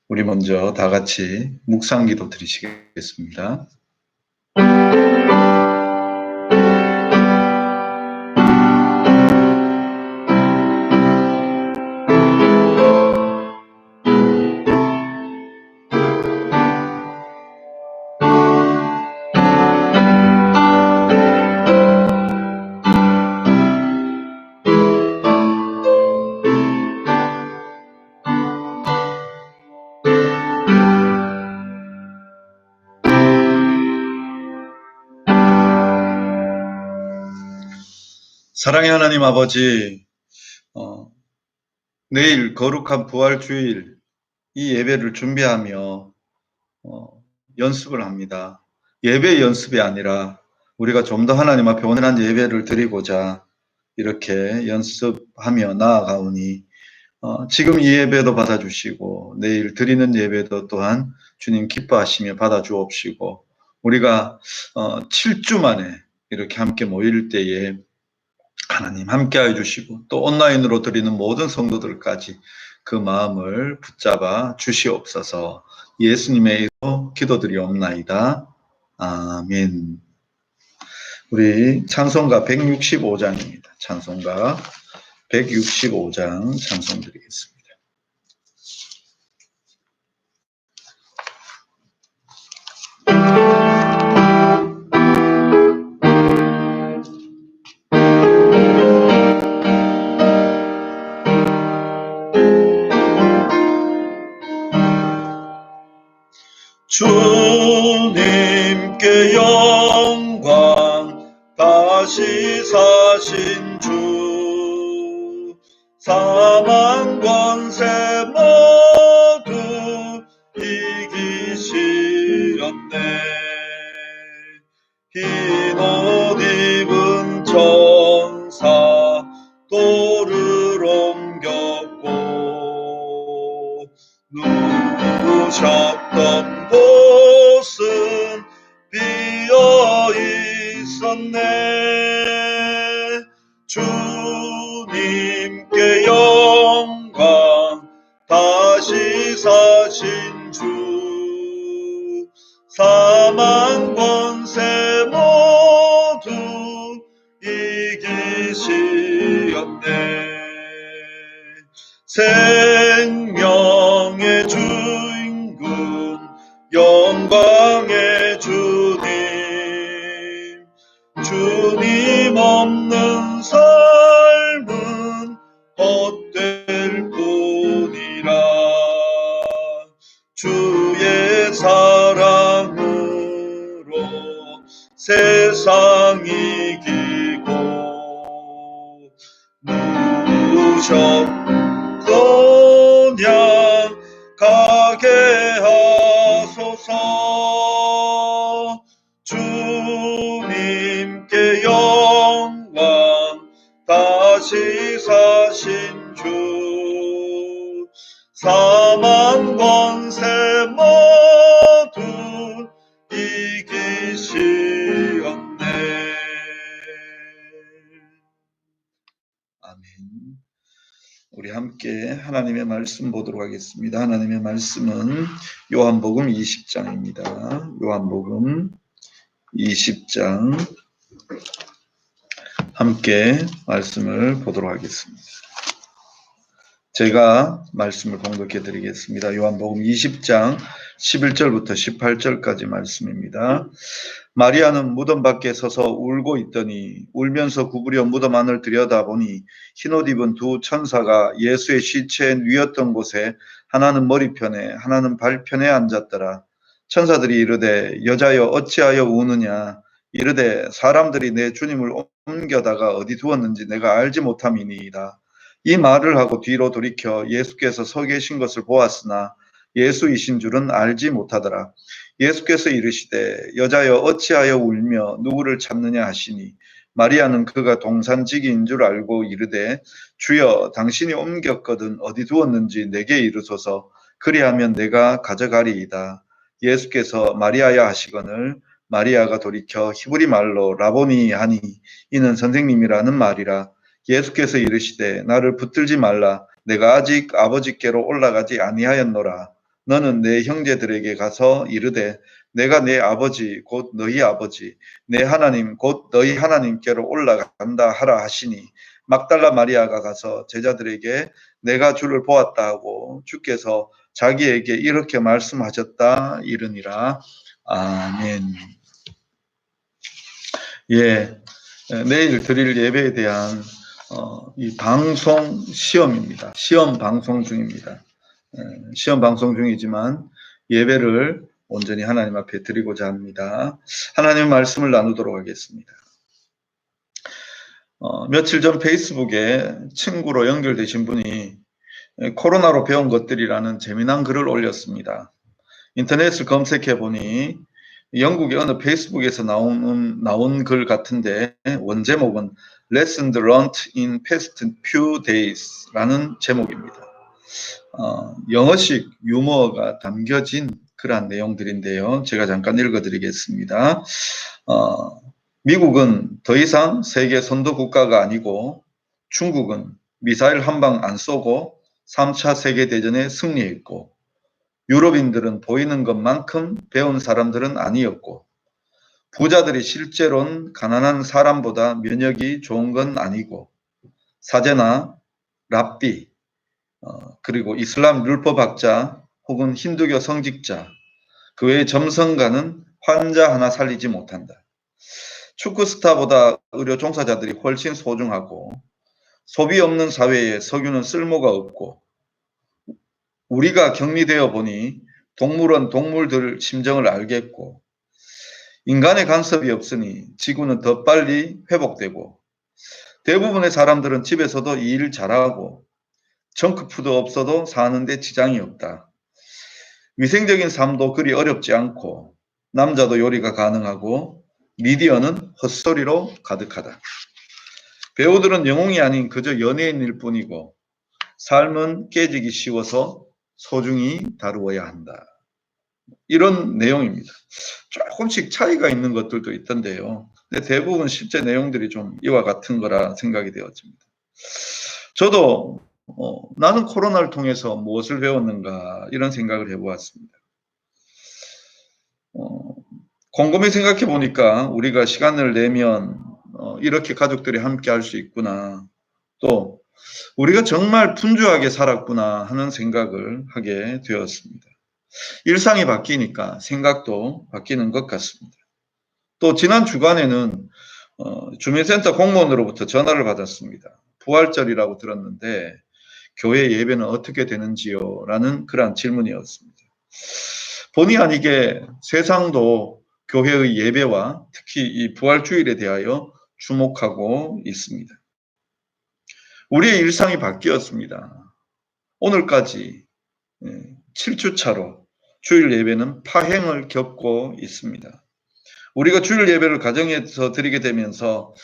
우리 먼저 다 같이 묵상기도 드리시겠습니다. 사랑의 하나님 아버지, 내일 거룩한 부활주일 이 예배를 준비하며 연습을 합니다. 예배 연습이 아니라 우리가 좀 더 하나님 앞에 온전한 예배를 드리고자 이렇게 연습하며 나아가오니 지금 이 예배도 받아주시고 내일 드리는 예배도 또한 주님 기뻐하시며 받아주옵시고 우리가 7주 만에 이렇게 함께 모일 때에 하나님 함께하여 주시고 또 온라인으로 드리는 모든 성도들까지 그 마음을 붙잡아 주시옵소서. 예수님의 이름으로 기도드리옵나이다. 아멘. 우리 찬송가 165장입니다. 찬송가 165장 찬송 드리겠습니다. 주님께 영광 다시 사신 주 사망 권세 모두 이기시렸네. 흰 옷 입은 천사 돌을 옮겼고 누우셨던 곳은 비어 있었네. 주님께 영광 다시 사신 주 사망 권세 모두 이기시었네. 생명의 주인군 영광의 주님 주님 없는 삶은 헛될 뿐이라. 주의 사랑으로 세상 이기고 누우셨거냐 가게 하소서. 주님께 영광 다시 사신 주 사망 권세 모두 이기시었네. 아멘. 우리 함께 하나님의 말씀 보도록 하겠습니다. 하나님의 말씀은 요한복음 20장입니다. 요한복음 20장 함께 말씀을 보도록 하겠습니다. 제가 말씀을 봉독해 드리겠습니다. 요한복음 20장 11절부터 18절까지 말씀입니다. 마리아는 무덤 밖에 서서 울고 있더니 울면서 구부려 무덤 안을 들여다보니 흰옷 입은 두 천사가 예수의 시체에 누웠던 곳에 하나는 머리편에 하나는 발편에 앉았더라. 천사들이 이르되 여자여 어찌하여 우느냐. 이르되 사람들이 내 주님을 옮겨다가 어디 두었는지 내가 알지 못함이니이다. 이 말을 하고 뒤로 돌이켜 예수께서 서 계신 것을 보았으나 예수이신 줄은 알지 못하더라. 예수께서 이르시되 여자여 어찌하여 울며 누구를 찾느냐 하시니 마리아는 그가 동산지기인 줄 알고 이르되 주여 당신이 옮겼거든 어디 두었는지 내게 이르소서. 그리하면 내가 가져가리이다. 예수께서 마리아야 하시거늘 마리아가 돌이켜 히브리 말로 라보니 하니 이는 선생님이라는 말이라. 예수께서 이르시되 나를 붙들지 말라. 내가 아직 아버지께로 올라가지 아니하였노라. 너는 내 형제들에게 가서 이르되 내가 내 아버지 곧 너희 아버지 내 하나님 곧 너희 하나님께로 올라간다 하라 하시니 막달라 마리아가 가서 제자들에게 내가 주를 보았다 하고 주께서 자기에게 이렇게 말씀하셨다 이르니라. 아멘. 예, 내일 드릴 예배에 대한 이 방송 시험입니다. 시험 방송 중입니다. 시험 방송 중이지만 예배를 온전히 하나님 앞에 드리고자 합니다. 하나님의 말씀을 나누도록 하겠습니다. 며칠 전 페이스북에 친구로 연결되신 분이 코로나로 배운 것들이라는 재미난 글을 올렸습니다. 인터넷을 검색해 보니 영국의 어느 페이스북에서 나온 글 같은데 원제목은 Lessons Learned in Past Few Days라는 제목입니다. 영어식 유머가 담겨진 그러한 내용들인데요. 제가 잠깐 읽어드리겠습니다. 미국은 더 이상 세계 선도 국가가 아니고 중국은 미사일 한 방 안 쏘고 3차 세계대전에 승리했고 유럽인들은 보이는 것만큼 배운 사람들은 아니었고 부자들이 실제로는 가난한 사람보다 면역이 좋은 건 아니고 사제나 랍비 그리고 이슬람 율법학자 혹은 힌두교 성직자 그 외의 점성가는 환자 하나 살리지 못한다. 축구 스타보다 의료 종사자들이 훨씬 소중하고 소비 없는 사회에 석유는 쓸모가 없고 우리가 격리되어 보니 동물원 동물들 심정을 알겠고 인간의 간섭이 없으니 지구는 더 빨리 회복되고 대부분의 사람들은 집에서도 일 잘하고 정크푸드 없어도 사는데 지장이 없다. 위생적인 삶도 그리 어렵지 않고 남자도 요리가 가능하고 미디어는 헛소리로 가득하다. 배우들은 영웅이 아닌 그저 연예인일 뿐이고 삶은 깨지기 쉬워서 소중히 다루어야 한다. 이런 내용입니다. 조금씩 차이가 있는 것들도 있던데요. 근데 대부분 실제 내용들이 좀 이와 같은 거라 생각이 되었습니다. 저도 나는 코로나를 통해서 무엇을 배웠는가 이런 생각을 해보았습니다. 곰곰이 생각해 보니까 우리가 시간을 내면 이렇게 가족들이 함께 할 수 있구나. 또 우리가 정말 분주하게 살았구나 하는 생각을 하게 되었습니다. 일상이 바뀌니까 생각도 바뀌는 것 같습니다. 또 지난 주간에는 주민센터 공무원으로부터 전화를 받았습니다. 부활절이라고 들었는데 교회 예배는 어떻게 되는지요? 라는 그러한 질문이었습니다. 본의 아니게 세상도 교회의 예배와 특히 이 부활주일에 대하여 주목하고 있습니다. 우리의 일상이 바뀌었습니다. 오늘까지 7주차로 주일 예배는 파행을 겪고 있습니다. 우리가 주일 예배를 가정에서 드리게 되면서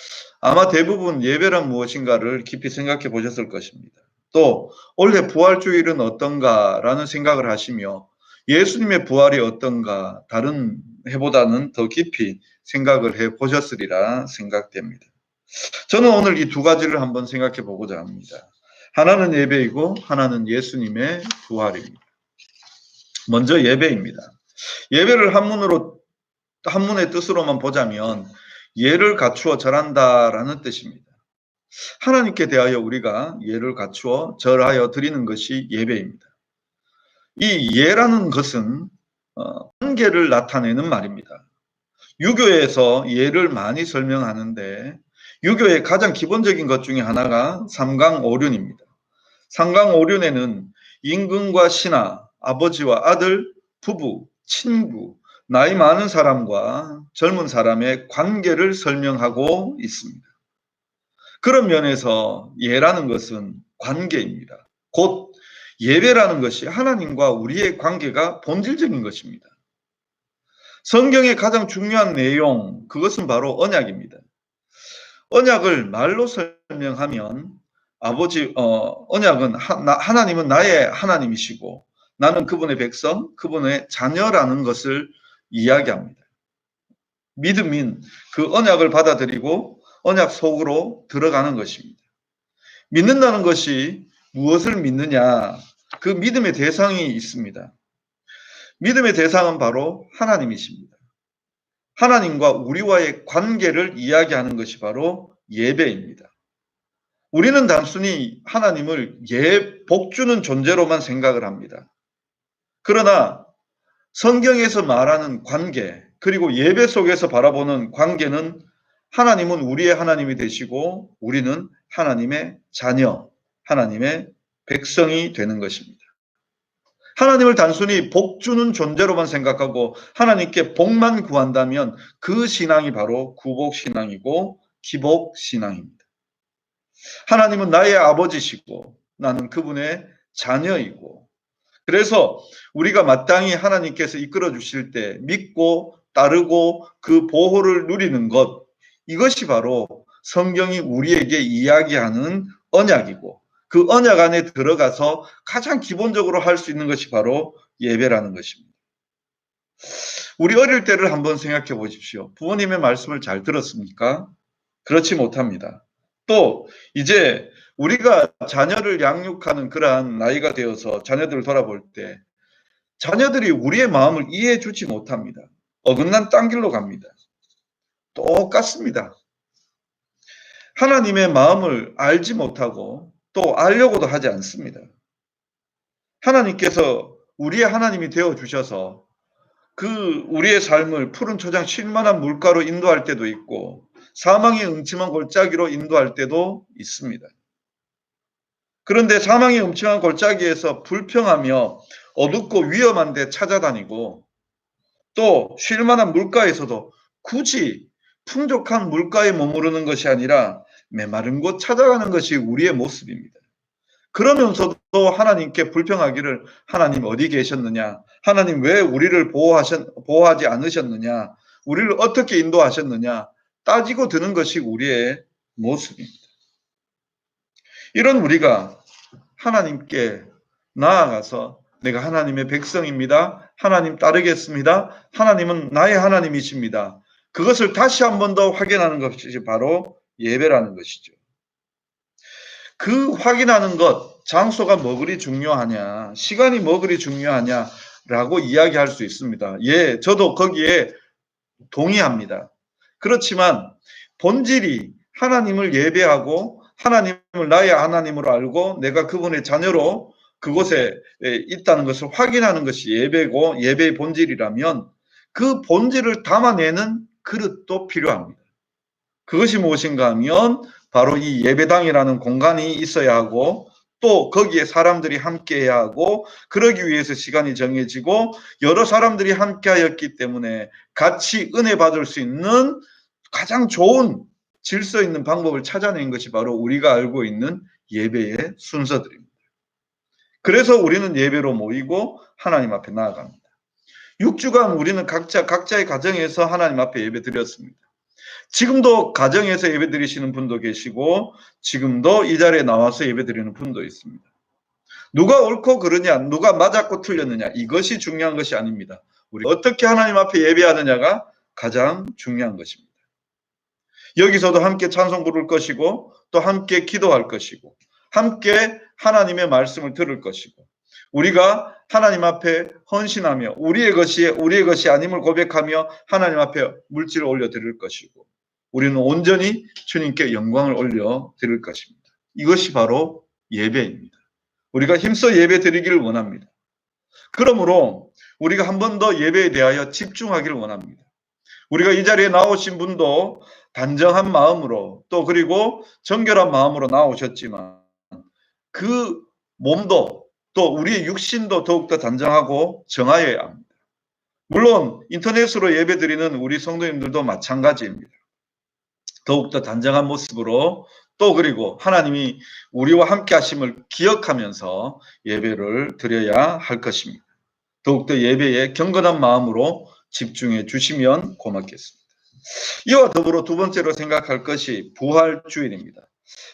아마 대부분 예배란 무엇인가를 깊이 생각해 보셨을 것입니다. 또 원래 부활주일은 어떤가라는 생각을 하시며 예수님의 부활이 어떤가 다른 해보다는 더 깊이 생각을 해 보셨으리라 생각됩니다. 저는 오늘 이 두 가지를 한번 생각해 보고자 합니다. 하나는 예배이고 하나는 예수님의 부활입니다. 먼저 예배입니다. 예배를 한문의 뜻으로만 보자면 예를 갖추어 절한다라는 뜻입니다. 하나님께 대하여 우리가 예를 갖추어 절하여 드리는 것이 예배입니다. 이 예라는 것은 관계를 나타내는 말입니다. 유교에서 예를 많이 설명하는데 유교의 가장 기본적인 것 중에 하나가 삼강오륜입니다. 삼강오륜에는 임금과 신하, 아버지와 아들, 부부, 친구, 나이 많은 사람과 젊은 사람의 관계를 설명하고 있습니다. 그런 면에서 예라는 것은 관계입니다. 곧 예배라는 것이 하나님과 우리의 관계가 본질적인 것입니다. 성경의 가장 중요한 내용, 그것은 바로 언약입니다. 언약을 말로 설명하면 언약은 하나님은 나의 하나님이시고 나는 그분의 백성, 그분의 자녀라는 것을 이야기합니다. 믿음인 그 언약을 받아들이고 언약 속으로 들어가는 것입니다. 믿는다는 것이 무엇을 믿느냐? 그 믿음의 대상이 있습니다. 믿음의 대상은 바로 하나님이십니다. 하나님과 우리와의 관계를 이야기하는 것이 바로 예배입니다. 우리는 단순히 하나님을 복 주는 존재로만 생각을 합니다. 그러나 성경에서 말하는 관계, 그리고 예배 속에서 바라보는 관계는 하나님은 우리의 하나님이 되시고 우리는 하나님의 자녀, 하나님의 백성이 되는 것입니다. 하나님을 단순히 복 주는 존재로만 생각하고 하나님께 복만 구한다면 그 신앙이 바로 구복신앙이고 기복신앙입니다. 하나님은 나의 아버지시고 나는 그분의 자녀이고, 그래서 우리가 마땅히 하나님께서 이끌어 주실 때 믿고 따르고 그 보호를 누리는 것, 이것이 바로 성경이 우리에게 이야기하는 언약이고, 그 언약 안에 들어가서 가장 기본적으로 할 수 있는 것이 바로 예배라는 것입니다. 우리 어릴 때를 한번 생각해 보십시오. 부모님의 말씀을 잘 들었습니까? 그렇지 못합니다. 또 이제 우리가 자녀를 양육하는 그러한 나이가 되어서 자녀들을 돌아볼 때 자녀들이 우리의 마음을 이해해 주지 못합니다. 어긋난 딴 길로 갑니다. 똑같습니다. 하나님의 마음을 알지 못하고 또 알려고도 하지 않습니다. 하나님께서 우리의 하나님이 되어 주셔서 그 우리의 삶을 푸른 초장 쉴만한 물가로 인도할 때도 있고 사망의 음침한 골짜기로 인도할 때도 있습니다. 그런데 사망의 음침한 골짜기에서 불평하며 어둡고 위험한 데 찾아다니고 또 쉴만한 물가에서도 굳이 풍족한 물가에 머무르는 것이 아니라 메마른 곳 찾아가는 것이 우리의 모습입니다. 그러면서도 하나님께 불평하기를 하나님 어디 계셨느냐? 하나님 왜 우리를 보호하지 않으셨느냐? 우리를 어떻게 인도하셨느냐? 따지고 드는 것이 우리의 모습입니다. 이런 우리가 하나님께 나아가서 내가 하나님의 백성입니다. 하나님 따르겠습니다. 하나님은 나의 하나님이십니다. 그것을 다시 한 번 더 확인하는 것이 바로 예배라는 것이죠. 그 확인하는 것, 장소가 뭐 그리 중요하냐, 시간이 뭐 그리 중요하냐라고 이야기할 수 있습니다. 예, 저도 거기에 동의합니다. 그렇지만 본질이 하나님을 예배하고 하나님을 나의 하나님으로 알고 내가 그분의 자녀로 그곳에 있다는 것을 확인하는 것이 예배고 예배의 본질이라면 그 본질을 담아내는 그릇도 필요합니다. 그것이 무엇인가 하면 바로 이 예배당이라는 공간이 있어야 하고 또 거기에 사람들이 함께 해야 하고 그러기 위해서 시간이 정해지고 여러 사람들이 함께 하였기 때문에 같이 은혜 받을 수 있는 가장 좋은 질서 있는 방법을 찾아낸 것이 바로 우리가 알고 있는 예배의 순서들입니다. 그래서 우리는 예배로 모이고 하나님 앞에 나아갑니다. 6주간 우리는 각자의 가정에서 하나님 앞에 예배 드렸습니다. 지금도 가정에서 예배 드리시는 분도 계시고 지금도 이 자리에 나와서 예배 드리는 분도 있습니다. 누가 옳고 그르냐, 누가 맞았고 틀렸느냐, 이것이 중요한 것이 아닙니다. 우리 어떻게 하나님 앞에 예배하느냐가 가장 중요한 것입니다. 여기서도 함께 찬송 부를 것이고 또 함께 기도할 것이고 함께 하나님의 말씀을 들을 것이고 우리가 하나님 앞에 헌신하며 우리의 것이 아님을 고백하며 하나님 앞에 물질을 올려드릴 것이고 우리는 온전히 주님께 영광을 올려드릴 것입니다. 이것이 바로 예배입니다. 우리가 힘써 예배 드리기를 원합니다. 그러므로 우리가 한 번 더 예배에 대하여 집중하기를 원합니다. 우리가 이 자리에 나오신 분도 단정한 마음으로 또 그리고 정결한 마음으로 나오셨지만 그 몸도 또 우리의 육신도 더욱더 단정하고 정하여야 합니다. 물론 인터넷으로 예배드리는 우리 성도님들도 마찬가지입니다. 더욱더 단정한 모습으로 또 그리고 하나님이 우리와 함께 하심을 기억하면서 예배를 드려야 할 것입니다. 더욱더 예배에 경건한 마음으로 집중해 주시면 고맙겠습니다. 이와 더불어 두 번째로 생각할 것이 부활주일입니다.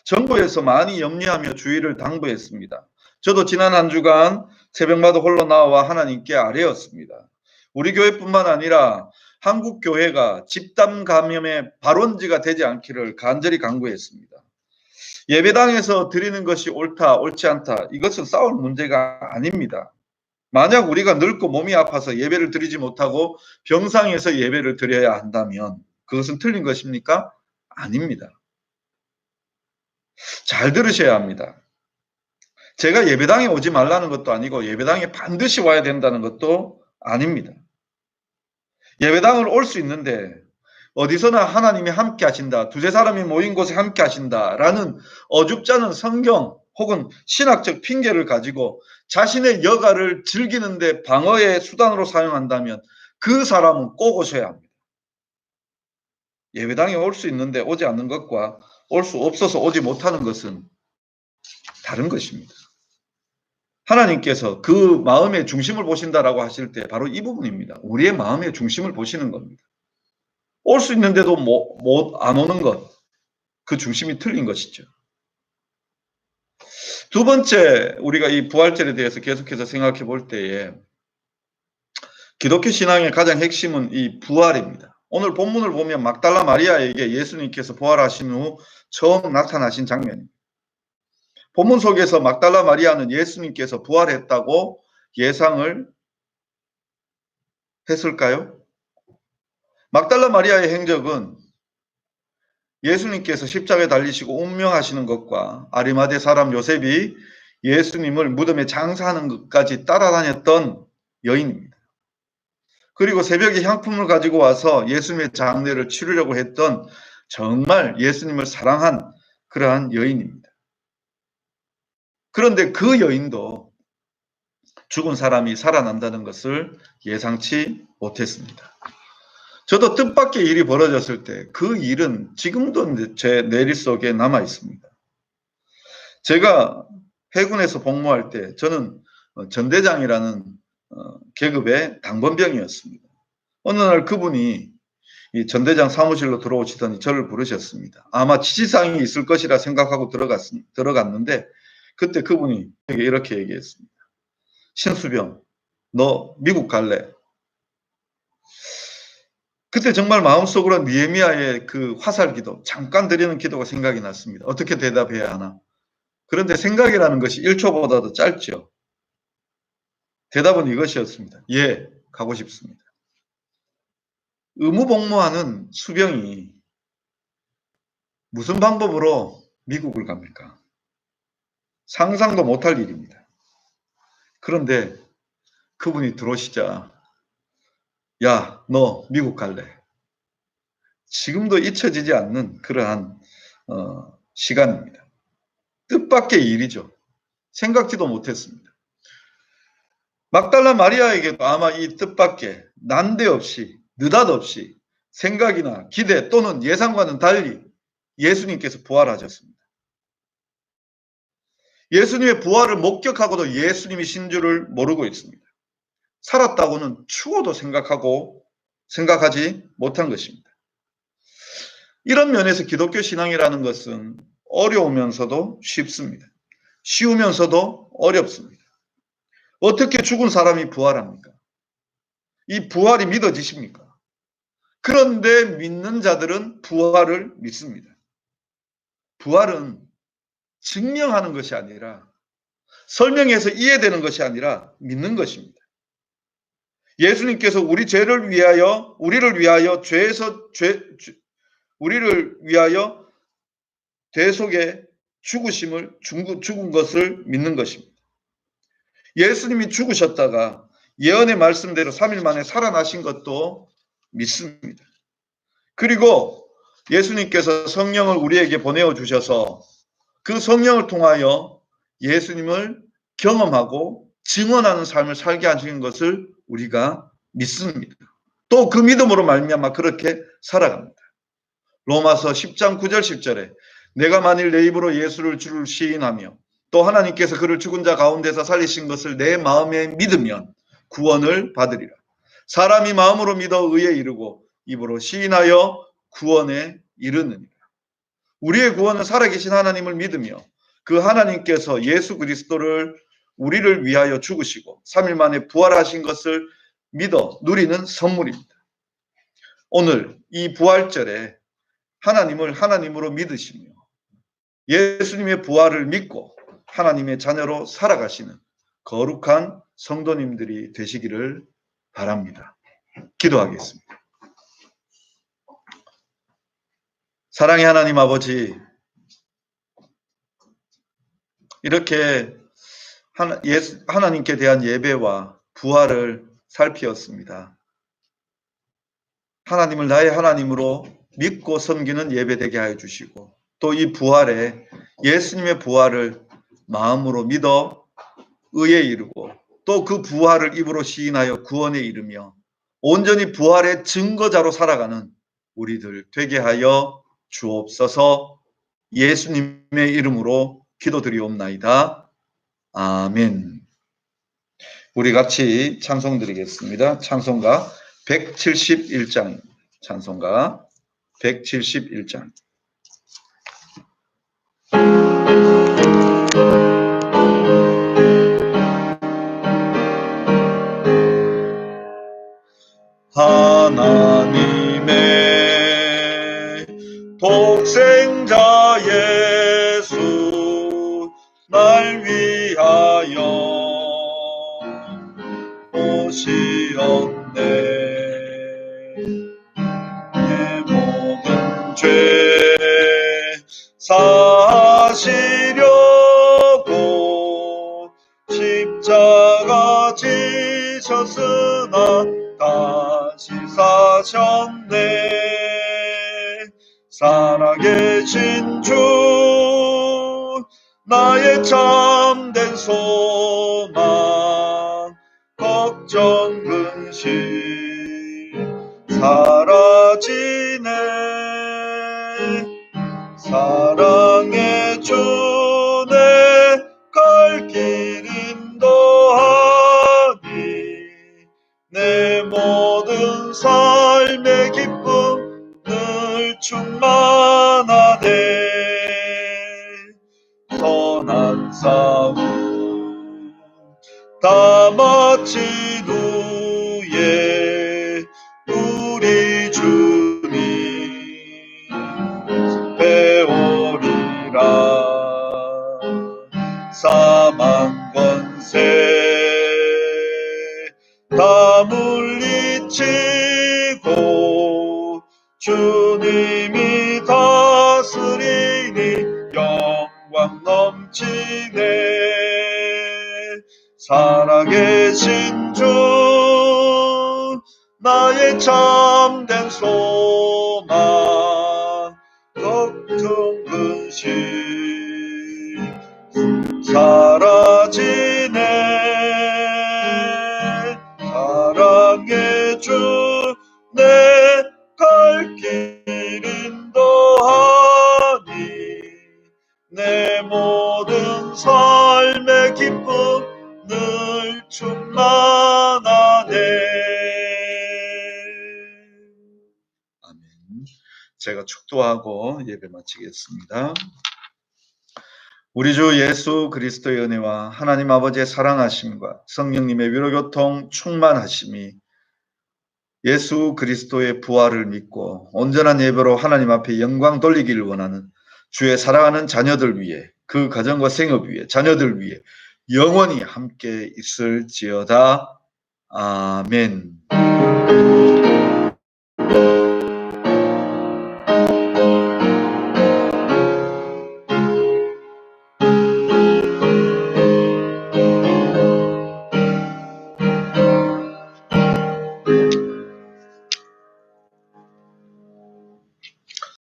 정부에서 많이 염려하며 주일을 당부했습니다. 저도 지난 한 주간 새벽마다 홀로 나와 하나님께 아뢰었습니다. 우리 교회뿐만 아니라 한국 교회가 집단 감염의 발원지가 되지 않기를 간절히 간구했습니다. 예배당에서 드리는 것이 옳다, 옳지 않다. 이것은 싸울 문제가 아닙니다. 만약 우리가 늙고 몸이 아파서 예배를 드리지 못하고 병상에서 예배를 드려야 한다면 그것은 틀린 것입니까? 아닙니다. 잘 들으셔야 합니다. 제가 예배당에 오지 말라는 것도 아니고 예배당에 반드시 와야 된다는 것도 아닙니다. 예배당을 올 수 있는데 어디서나 하나님이 함께 하신다, 두세 사람이 모인 곳에 함께 하신다라는 어줍지 않은 성경 혹은 신학적 핑계를 가지고 자신의 여가를 즐기는데 방어의 수단으로 사용한다면 그 사람은 꼭 오셔야 합니다. 예배당에 올 수 있는데 오지 않는 것과 올 수 없어서 오지 못하는 것은 다른 것입니다. 하나님께서 그 마음의 중심을 보신다라고 하실 때 바로 이 부분입니다. 우리의 마음의 중심을 보시는 겁니다. 올 수 있는데도 안 오는 것, 그 중심이 틀린 것이죠. 두 번째, 우리가 이 부활절에 대해서 계속해서 생각해 볼 때에 기독교 신앙의 가장 핵심은 이 부활입니다. 오늘 본문을 보면 막달라 마리아에게 예수님께서 부활하신 후 처음 나타나신 장면입니다. 본문 속에서 막달라 마리아는 예수님께서 부활했다고 예상을 했을까요? 막달라 마리아의 행적은 예수님께서 십자가에 달리시고 운명하시는 것과 아리마대 사람 요셉이 예수님을 무덤에 장사하는 것까지 따라다녔던 여인입니다. 그리고 새벽에 향품을 가지고 와서 예수님의 장례를 치르려고 했던 정말 예수님을 사랑한 그러한 여인입니다. 그런데 그 여인도 죽은 사람이 살아난다는 것을 예상치 못했습니다. 저도 뜻밖의 일이 벌어졌을 때 그 일은 지금도 제 내리 속에 남아 있습니다. 제가 해군에서 복무할 때 저는 전대장이라는 계급의 당번병이었습니다. 어느 날 그분이 이 전대장 사무실로 들어오시더니 저를 부르셨습니다. 아마 지시사항이 있을 것이라 생각하고 들어갔는데 그때 그분이 이렇게 얘기했습니다. 신수병, 너 미국 갈래? 그때 정말 마음속으로 느헤미야의 그 화살기도, 잠깐 드리는 기도가 생각이 났습니다. 어떻게 대답해야 하나? 그런데 생각이라는 것이 1초보다도 짧죠. 대답은 이것이었습니다. 예, 가고 싶습니다. 의무복무하는 수병이 무슨 방법으로 미국을 갑니까? 상상도 못할 일입니다. 그런데 그분이 들어오시자, 야, 너 미국 갈래? 지금도 잊혀지지 않는 그러한 시간입니다. 뜻밖의 일이죠. 생각지도 못했습니다. 막달라 마리아에게도 아마 이 뜻밖의 난데없이 느닷없이 생각이나 기대 또는 예상과는 달리 예수님께서 부활하셨습니다. 예수님의 부활을 목격하고도 예수님이 신 줄을 모르고 있습니다. 살았다고는 추호도 생각하지 못한 것입니다. 이런 면에서 기독교 신앙이라는 것은 어려우면서도 쉽습니다. 쉬우면서도 어렵습니다. 어떻게 죽은 사람이 부활합니까? 이 부활이 믿어지십니까? 그런데 믿는 자들은 부활을 믿습니다. 부활은 증명하는 것이 아니라 설명해서 이해되는 것이 아니라 믿는 것입니다. 예수님께서 우리를 위하여 대속에 죽은 것을 믿는 것입니다. 예수님이 죽으셨다가 예언의 말씀대로 3일 만에 살아나신 것도 믿습니다. 그리고 예수님께서 성령을 우리에게 보내어 주셔서 그 성령을 통하여 예수님을 경험하고 증언하는 삶을 살게 하시는 것을 우리가 믿습니다. 또 그 믿음으로 말미암아 그렇게 살아갑니다. 로마서 10장 9절 10절에 내가 만일 내 입으로 예수를 주를 시인하며 또 하나님께서 그를 죽은 자 가운데서 살리신 것을 내 마음에 믿으면 구원을 받으리라. 사람이 마음으로 믿어 의에 이르고 입으로 시인하여 구원에 이르느니라. 우리의 구원은 살아계신 하나님을 믿으며 그 하나님께서 예수 그리스도를 우리를 위하여 죽으시고 3일 만에 부활하신 것을 믿어 누리는 선물입니다. 오늘 이 부활절에 하나님을 하나님으로 믿으시며 예수님의 부활을 믿고 하나님의 자녀로 살아가시는 거룩한 성도님들이 되시기를 바랍니다. 기도하겠습니다. 사랑의 하나님 아버지, 이렇게 하나님께 대한 예배와 부활을 살피었습니다. 하나님을 나의 하나님으로 믿고 섬기는 예배되게 하여 주시고, 또 이 부활에 예수님의 부활을 마음으로 믿어 의에 이르고, 또 그 부활을 입으로 시인하여 구원에 이르며 온전히 부활의 증거자로 살아가는 우리들 되게 하여 주옵소서. 예수님의 이름으로 기도드리옵나이다. 아멘. 우리 같이 찬송 드리겠습니다. 찬송가 171장입니다. 찬송가 171장. 하나님의 독생자 예수 날 위하여 오시었네. 내 모든 죄 사시려고 십자가 지셨으나 다시 사셨네. 살아계신 주 나의 참된 소망 걱정 근심 사라지네. 사랑의 주 내 갈 길 인도하니 내 모든 삶의 기쁨 늘 충만하네. 선한 싸움 다 마친 후에 우리 주님 배우리라. 사망 권세 다 물리치고 주님이 다스리니 영광 넘치네. 살아계신 주 나의 참된 소망 걱정 근심 사라지네. 사랑의 주 내 갈 길 인도하니 내 모든 삶의 기쁨 늘 충만하네. 아멘. 제가 축도하고 예배 마치겠습니다. 우리 주 예수 그리스도의 은혜와 하나님 아버지의 사랑하심과 성령님의 위로교통 충만하심이 예수 그리스도의 부활을 믿고 온전한 예배로 하나님 앞에 영광 돌리기를 원하는 주의 사랑하는 자녀들 위해, 그 가정과 생업 위해, 자녀들 위해 영원히 함께 있을지어다. 아멘.